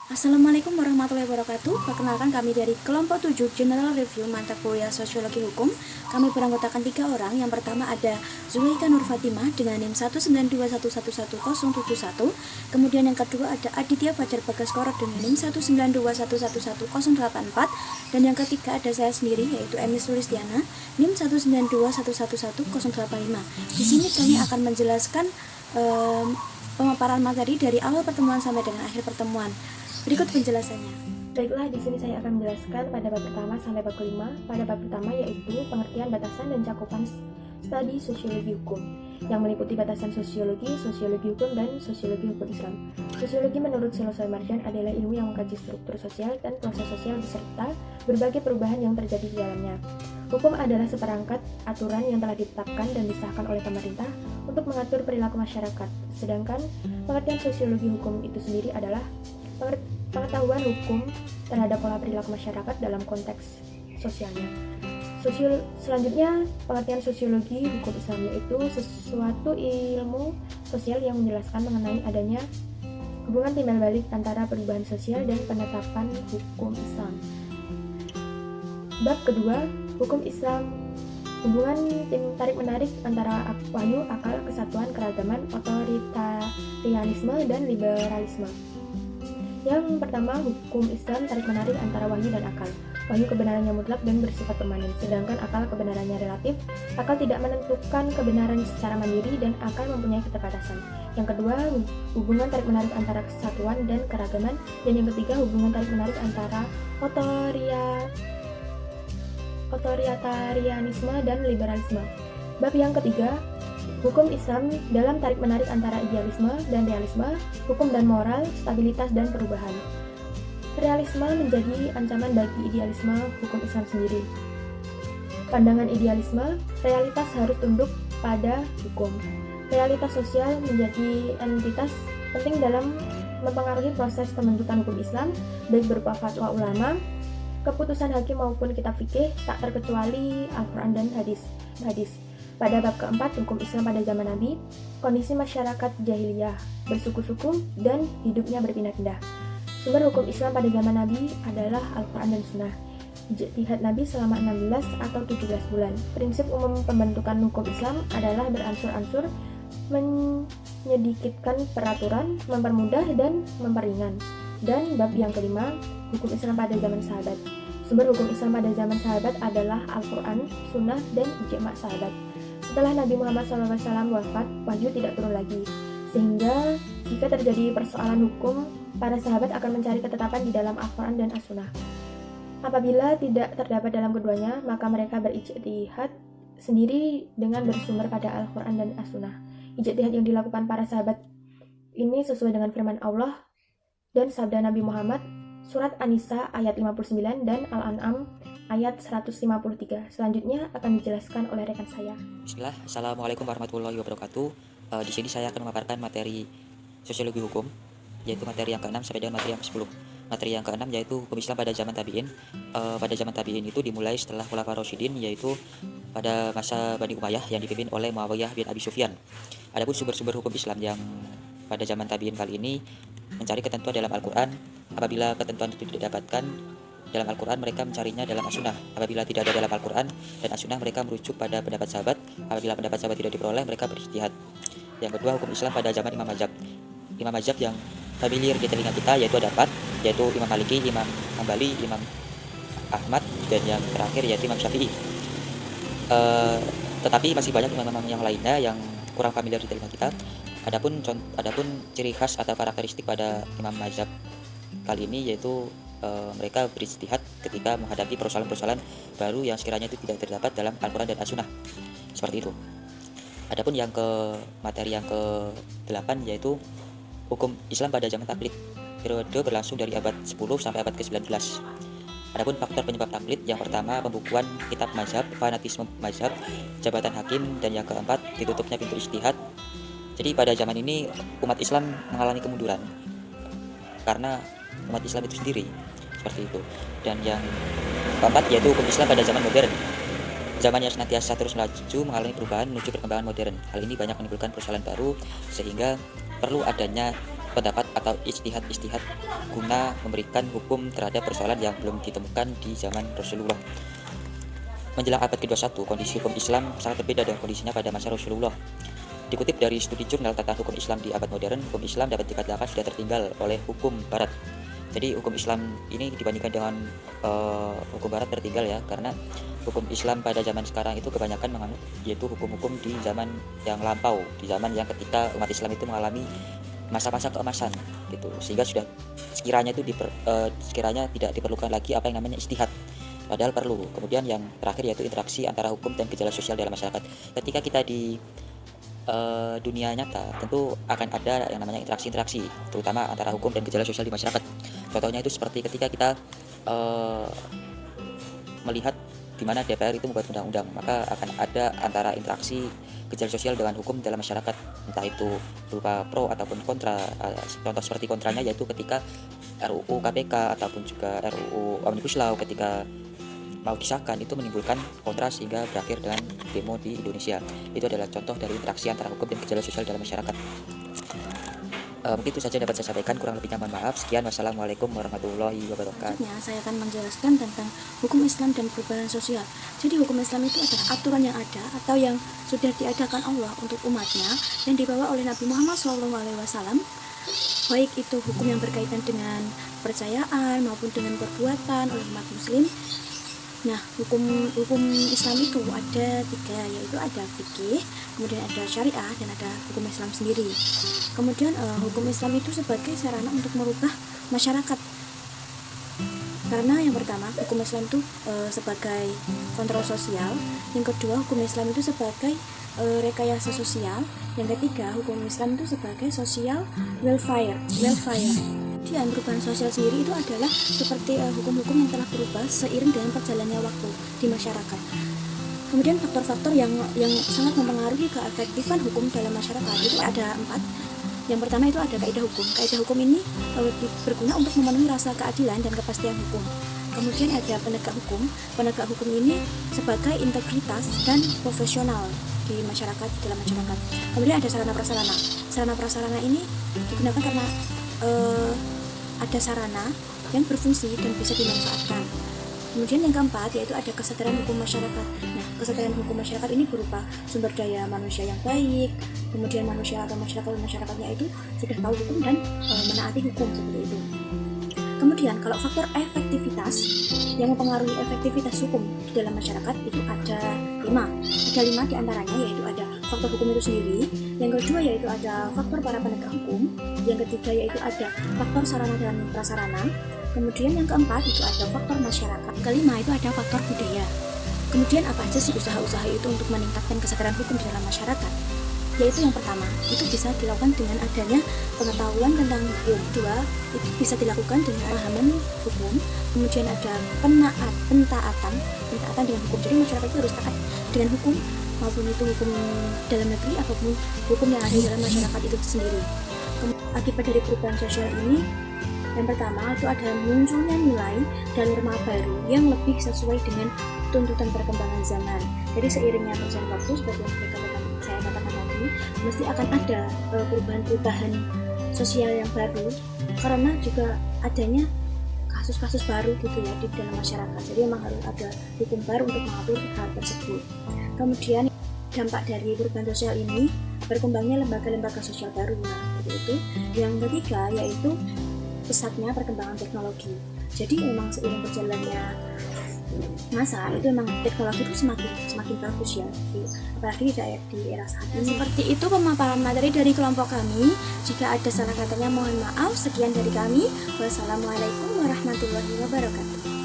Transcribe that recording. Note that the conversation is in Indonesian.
Assalamualaikum warahmatullahi wabarakatuh. Perkenalkan kami dari kelompok 7 General Review Mata Kuliah Sosiologi Hukum. Kami beranggotakan 3 orang. Yang pertama ada Zulaika Nur Fatimah dengan NIM 192111071. Kemudian yang kedua ada Aditya Fajar Bagaskoro dengan NIM 192111084. Dan yang ketiga ada saya sendiri yaitu Emi Sulistiana NIM 192111085. Di sini kami akan menjelaskan pemaparan materi dari awal pertemuan sampai dengan akhir pertemuan. Berikut penjelasannya. Baiklah, di sini saya akan menjelaskan pada bab pertama sampai bab kelima. Pada bab pertama yaitu pengertian, batasan, dan cakupan studi sosiologi hukum, yang meliputi batasan sosiologi hukum, dan sosiologi hukum Islam. Sosiologi menurut Silosoy Marjan adalah ilmu yang mengkaji struktur sosial dan proses sosial beserta berbagai perubahan yang terjadi di dalamnya. Hukum adalah seperangkat aturan yang telah ditetapkan dan disahkan oleh pemerintah untuk mengatur perilaku masyarakat. Sedangkan pengertian sosiologi hukum itu sendiri adalah pengetahuan hukum terhadap pola perilaku masyarakat dalam konteks sosialnya. Selanjutnya, pengertian sosiologi hukum Islam yaitu sesuatu ilmu sosial yang menjelaskan mengenai adanya hubungan timbal balik antara perubahan sosial dan penetapan hukum Islam. Bab kedua, hukum Islam, hubungan tarik-menarik antara wahyu, akal, kesatuan, keragaman, otoritarianisme, dan liberalisme. Yang pertama, hukum Islam tarik-menarik antara wahyu dan akal. Wahyu kebenarannya mutlak dan bersifat permanen, sedangkan akal kebenarannya relatif. Akal tidak menentukan kebenaran secara mandiri dan akal mempunyai keterbatasan. Yang kedua, hubungan tarik-menarik antara kesatuan dan keragaman. Dan yang ketiga, hubungan tarik-menarik antara otoritarianisme dan liberalisme. Bab yang ketiga, hukum Islam dalam tarik-menarik antara idealisme dan realisme, hukum dan moral, stabilitas dan perubahan. Realisme menjadi ancaman bagi idealisme hukum Islam sendiri. Pandangan idealisme, realitas harus tunduk pada hukum. Realitas sosial menjadi entitas penting dalam mempengaruhi proses pembentukan hukum Islam, baik berupa fatwa ulama, keputusan hakim maupun kitab fikih, tak terkecuali Al-Quran dan hadis. Pada bab keempat, hukum Islam pada zaman Nabi, kondisi masyarakat jahiliyah, bersuku-suku, dan hidupnya berpindah-pindah. Sumber hukum Islam pada zaman Nabi adalah Al-Quran dan Sunnah. Ijtihad Nabi selama 16 atau 17 bulan. Prinsip umum pembentukan hukum Islam adalah beransur-ansur, menyedikitkan peraturan, mempermudah, dan memperingan. Dan bab yang kelima, hukum Islam pada zaman sahabat. Sumber hukum Islam pada zaman sahabat adalah Al-Quran, Sunnah, dan ijma' sahabat. Setelah Nabi Muhammad SAW wafat, wahyu tidak turun lagi. Sehingga jika terjadi persoalan hukum, para sahabat akan mencari ketetapan di dalam Al-Quran dan As-Sunnah. Apabila tidak terdapat dalam keduanya, maka mereka berijtihad sendiri dengan bersumber pada Al-Quran dan As-Sunnah. Ijtihad yang dilakukan para sahabat ini sesuai dengan firman Allah dan sabda Nabi Muhammad, surat An-Nisa ayat 59 dan Al-An'am ayat 153. Selanjutnya akan dijelaskan oleh rekan saya. Bismillah, Assalamualaikum warahmatullahi wabarakatuh. Di sini saya akan memaparkan materi sosiologi hukum, yaitu materi yang ke-6 sampai dengan materi yang ke-10. Materi yang ke-6 yaitu hukum Islam pada zaman tabi'in. Pada zaman tabi'in itu dimulai setelah Khulafaur Rasyidin, yaitu pada masa Bani Umayyah yang dipimpin oleh Muawiyah bin Abi Sufyan. Adapun sumber-sumber hukum Islam yang pada zaman tabi'in kali ini mencari ketentuan dalam Al-Quran. Apabila ketentuan itu tidak didapatkan dalam Al-Quran, mereka mencarinya dalam As-Sunnah. Apabila tidak ada dalam Al-Quran dan As-Sunnah, mereka merujuk pada pendapat sahabat. Apabila pendapat sahabat tidak diperoleh, mereka berijtihad. Yang kedua, hukum Islam pada zaman Imam Mazhab. Imam Mazhab yang familiar di telinga kita yaitu ada 4, yaitu Imam Maliki, Imam Hambali, Imam Ahmad, dan yang terakhir yaitu Imam Syafi'i. Tetapi masih banyak imam-imam yang lainnya yang kurang familiar di telinga kita. Adapun ciri khas atau karakteristik pada Imam Mazhab kali ini yaitu mereka berijtihad ketika menghadapi persoalan-persoalan baru yang sekiranya itu tidak terdapat dalam Al-Quran dan As-Sunnah. Seperti itu. Adapun materi yang ke-8 yaitu hukum Islam pada zaman taklid. Periode berlangsung dari abad 10 sampai abad ke-19. Adapun faktor penyebab taklid, yang pertama pembukuan kitab mazhab, fanatisme mazhab, jabatan hakim, dan yang keempat ditutupnya pintu ijtihad. Jadi pada zaman ini umat Islam mengalami kemunduran karena umat Islam itu sendiri, seperti itu. Dan yang keempat yaitu hukum Islam pada zaman modern. Zaman yang senantiasa terus melaju mengalami perubahan menuju perkembangan modern. Hal ini banyak menimbulkan persoalan baru sehingga perlu adanya pendapat atau ijtihad guna memberikan hukum terhadap persoalan yang belum ditemukan di zaman Rasulullah. Menjelang abad ke-21, kondisi hukum Islam sangat berbeda dengan kondisinya pada masa Rasulullah. Dikutip dari studi jurnal tentang hukum Islam di abad modern, hukum Islam dapat dikatakan sudah tertinggal oleh hukum Barat. Jadi hukum Islam ini dibandingkan dengan hukum Barat tertinggal ya, karena hukum Islam pada zaman sekarang itu kebanyakan menganut yaitu hukum-hukum di zaman yang lampau, di zaman yang ketika umat Islam itu mengalami masa-masa keemasan gitu, sehingga sudah sekiranya tidak diperlukan lagi apa yang namanya ijtihad, padahal perlu. Kemudian yang terakhir yaitu interaksi antara hukum dan gejala sosial dalam masyarakat. Ketika kita di dunia nyata tentu akan ada yang namanya interaksi, terutama antara hukum dan gejala sosial di masyarakat. Contohnya itu seperti ketika kita melihat di mana DPR itu membuat undang-undang, maka akan ada antara interaksi gejala sosial dengan hukum dalam masyarakat, entah itu berupa pro ataupun kontra. Contoh seperti kontranya yaitu ketika RUU KPK ataupun juga RUU Omnibus Law ketika mau disahkan itu menimbulkan kontra sehingga berakhir dengan demo di Indonesia. Itu adalah contoh dari interaksi antara hukum dan gejala sosial dalam masyarakat. Mungkin itu saja dapat saya sampaikan, kurang lebihnya mohon maaf. Sekian, wassalamualaikum warahmatullahi wabarakatuh. Selanjutnya saya akan menjelaskan tentang hukum Islam dan perubahan sosial. Jadi hukum Islam itu adalah aturan yang ada atau yang sudah diadakan Allah untuk umatnya yang dibawa oleh Nabi Muhammad SAW, baik itu hukum yang berkaitan dengan percayaan maupun dengan perbuatan oleh umat muslim. Nah, hukum Islam itu ada 3, yaitu ada fikih, kemudian ada syariah, dan ada hukum Islam sendiri. Kemudian hukum Islam itu sebagai sarana untuk merubah masyarakat. Karena yang pertama, hukum Islam itu sebagai kontrol sosial. Yang kedua, hukum Islam itu sebagai rekayasa sosial. Yang ketiga, hukum Islam itu sebagai social welfare. Kemudian perubahan sosial sendiri itu adalah seperti hukum-hukum yang telah berubah seiring dengan perjalannya waktu di masyarakat. Kemudian faktor-faktor yang sangat mempengaruhi keefektifan hukum dalam masyarakat itu ada 4. Yang pertama itu ada kaidah hukum. Kaidah hukum ini berguna untuk memenuhi rasa keadilan dan kepastian hukum. Kemudian ada penegak hukum. Penegak hukum ini sebagai integritas dan profesional di masyarakat, di dalam masyarakat. Kemudian ada sarana prasarana. Sarana prasarana ini digunakan karena ada sarana yang berfungsi dan bisa dimanfaatkan. Kemudian yang keempat yaitu ada kesadaran hukum masyarakat. Nah, kesadaran hukum masyarakat ini berupa sumber daya manusia yang baik, kemudian manusia atau masyarakatnya itu sudah tahu hukum dan menaati hukum seperti itu. Kemudian kalau faktor efektivitas yang mempengaruhi efektivitas hukum di dalam masyarakat itu ada 5. Ada 5 diantaranya, yaitu ada faktor hukum itu sendiri. Yang kedua yaitu ada faktor para penegak hukum. Yang ketiga yaitu ada faktor sarana dan prasarana. Kemudian yang keempat itu ada faktor masyarakat. Kelima itu ada faktor budaya. Kemudian apa aja sih usaha-usaha itu untuk meningkatkan kesadaran hukum di dalam masyarakat? Yaitu yang pertama, itu bisa dilakukan dengan adanya pengetahuan tentang hukum. Kedua, itu bisa dilakukan dengan pemahaman hukum. Kemudian ada pentaatan dengan hukum. Jadi masyarakat itu harus taat dengan hukum, maupun itu hukum dalam negeri ataupun hukum yang ada di dalam masyarakat itu sendiri. Akibat dari perubahan sosial ini, yang pertama itu ada munculnya nilai dan norma baru yang lebih sesuai dengan tuntutan perkembangan zaman. Jadi seiringnya perjalanan waktu, seperti yang saya katakan tadi, mesti akan ada perubahan-perubahan sosial yang baru, karena juga adanya kasus-kasus baru gitu ya di dalam masyarakat. Jadi memang harus ada hukum baru untuk mengatur hal tersebut. Kemudian dampak dari perubahan sosial ini berkembangnya lembaga-lembaga sosial baru. Nah, seperti itu. Yang ketiga yaitu pesatnya perkembangan teknologi. Jadi memang seiring berjalannya masa itu memang teknologi itu semakin bagus ya, apalagi di era saat ini. Seperti itu pemaparan materi dari kelompok kami. Jika ada salah katanya mohon maaf. Sekian dari kami. Wassalamualaikum warahmatullahi wabarakatuh.